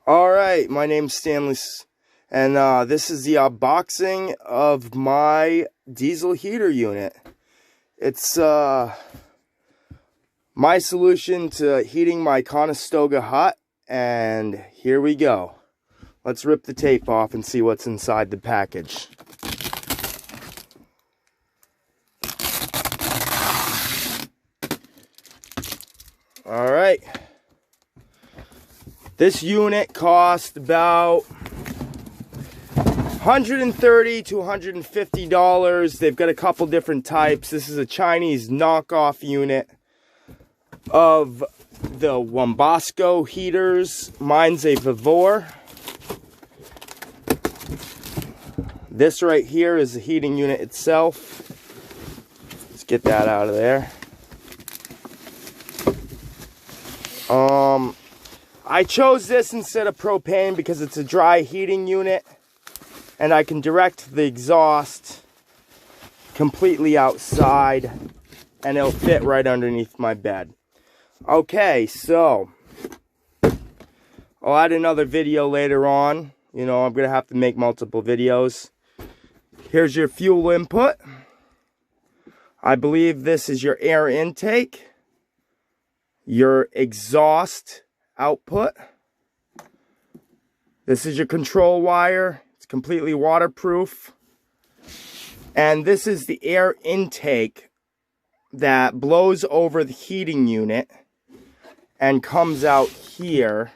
Alright, my name's Stanley, and this is the unboxing of my diesel heater unit. It's my solution to heating my Conestoga hut, and here we go. Let's rip the tape off and see what's inside the package. Alright. This unit cost about $130 to $150. They've got a couple different types. This is a Chinese knockoff unit of the Wombosco heaters. Mine's a vevor. This right here is the heating unit itself. Let's get that out of there. I chose this instead of propane because it's a dry heating unit and I can direct the exhaust completely outside and it'll fit right underneath my bed. Okay, so I'll add another video later on. You know, I'm gonna have to make multiple videos. Here's your fuel input. I believe this is your air intake, your exhaust output. This is your control wire. It's completely waterproof. And this is the air intake that blows over the heating unit and comes out here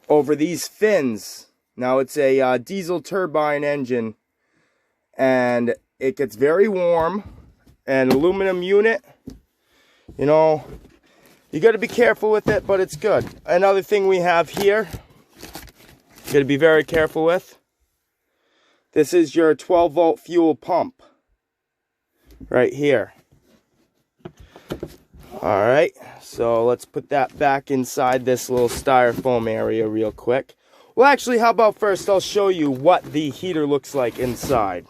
over these fins. Now it's a diesel turbine engine and it gets very warm. An aluminum unit, you know, you got to be careful with it, but it's good. Another thing we have here, you got to be very careful with. This is your 12-volt fuel pump right here. All right, so let's put that back inside this little styrofoam area real quick. Well, actually, how about first I'll show you what the heater looks like inside.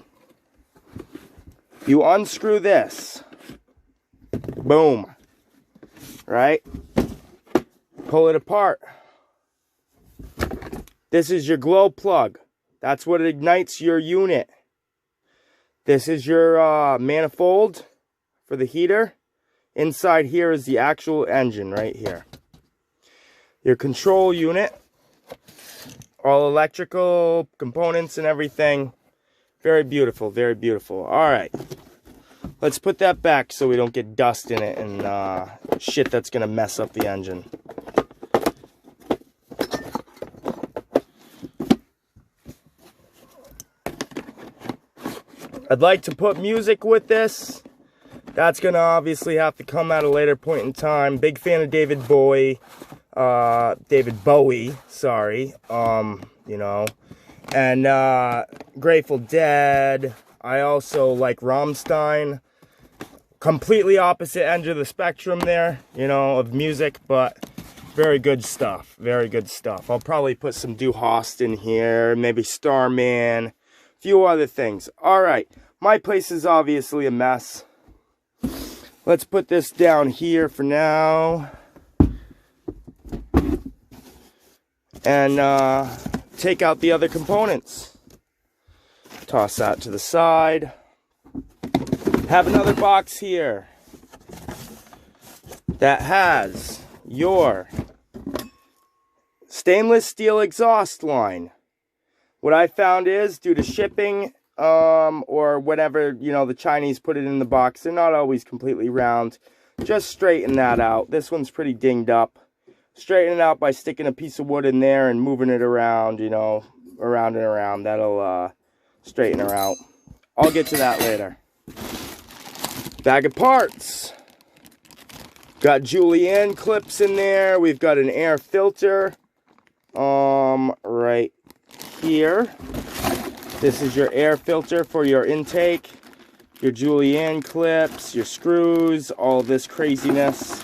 You unscrew this. Boom. Right? Pull it apart. This is your glow plug. That's what ignites your unit. This is your manifold for the heater. Inside here is the actual engine right here. Your control unit. All electrical components and everything. Very beautiful, very beautiful. Alright. Let's put that back so we don't get dust in it and shit that's going to mess up the engine. I'd like to put music with this. That's going to obviously have to come at a later point in time. Big fan of David Bowie, sorry. You know. And Grateful Dead. I also like Rammstein. Completely opposite end of the spectrum there, you know, of music, but very good stuff. Very good stuff. I'll probably put some Du Hast in here, maybe Starman, a few other things. All right, my place is obviously a mess. Let's put this down here for now. And take out the other components. Toss that to the side. Have another box here that has your stainless steel exhaust line. What I found is, due to shipping or whatever, you know, the Chinese put it in the box, they're not always completely round. Just straighten that out. This one's pretty dinged up. Straighten it out by sticking a piece of wood in there and moving it around, you know, around and around. That'll straighten her out. I'll get to that later. Bag of parts. Got Julienne clips in there. We've got an air filter right here. This is your air filter for your intake. Your Julienne clips, your screws, all this craziness.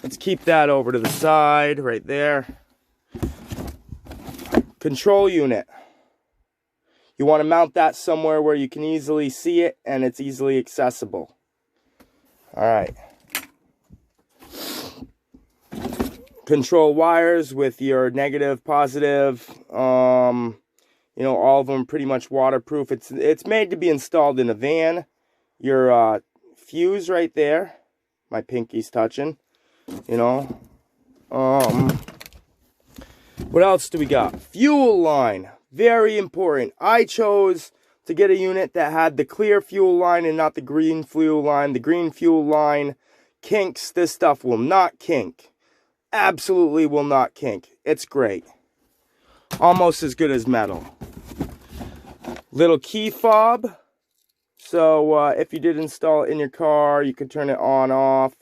Let's keep that over to the side right there. Control unit. You want to mount that somewhere where you can easily see it and it's easily accessible. All right. control wires with your negative, positive, you know, all of them pretty much waterproof. It's made to be installed in a van. Your fuse right there, my pinky's touching, you know. What else do we got? Fuel line, very important. I chose to get a unit that had the clear fuel line and not the green fuel line. The green fuel line kinks. This stuff will not kink. Absolutely will not kink. It's great. Almost as good as metal. Little key fob. So if you did install it in your car, you could turn it on, off,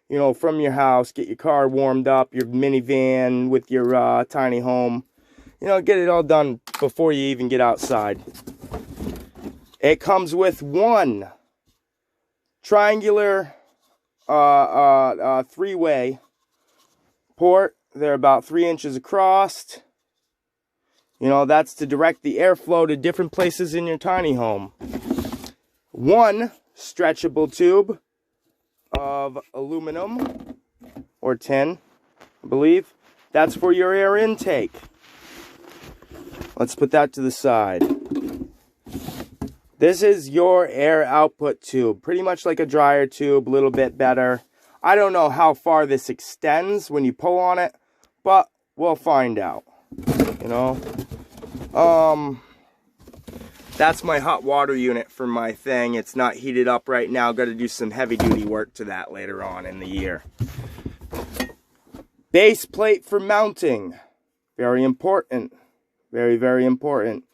you know, from your house. Get your car warmed up, your minivan with your tiny home. You know, get it all done before you even get outside. It comes with one triangular three-way port. They're about 3 inches across. You know, that's to direct the airflow to different places in your tiny home. One stretchable tube of aluminum or tin, I believe. That's for your air intake. Let's put that to the side. This is your air output tube. Pretty much like a dryer tube, a little bit better. I don't know how far this extends when you pull on it, but we'll find out. You know? That's my hot water unit for my thing. It's not heated up right now. Got to do some heavy duty work to that later on in the year. Base plate for mounting. Very important. Very, very important.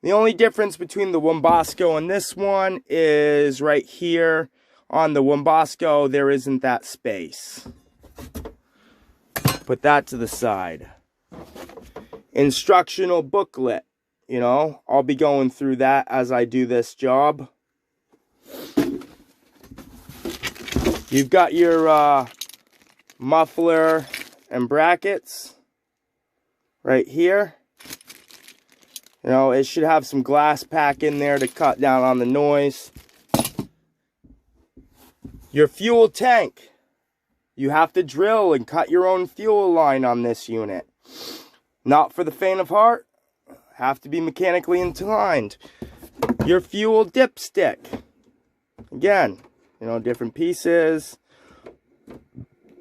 The only difference between the Wombosco and this one is right here. On the Wombosco, there isn't that space. Put that to the side. Instructional booklet. You know, I'll be going through that as I do this job. You've got your muffler and brackets right here. You know, it should have some glass pack in there to cut down on the noise. Your fuel tank. You have to drill and cut your own fuel line on this unit. Not for the faint of heart. Have to be mechanically inclined. Your fuel dipstick. Again, you know, different pieces.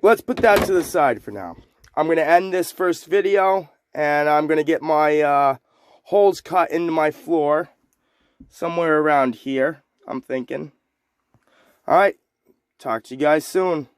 Let's put that to the side for now. I'm going to end this first video, and I'm going to get my holes cut into my floor. Somewhere around here, I'm thinking. Alright, talk to you guys soon.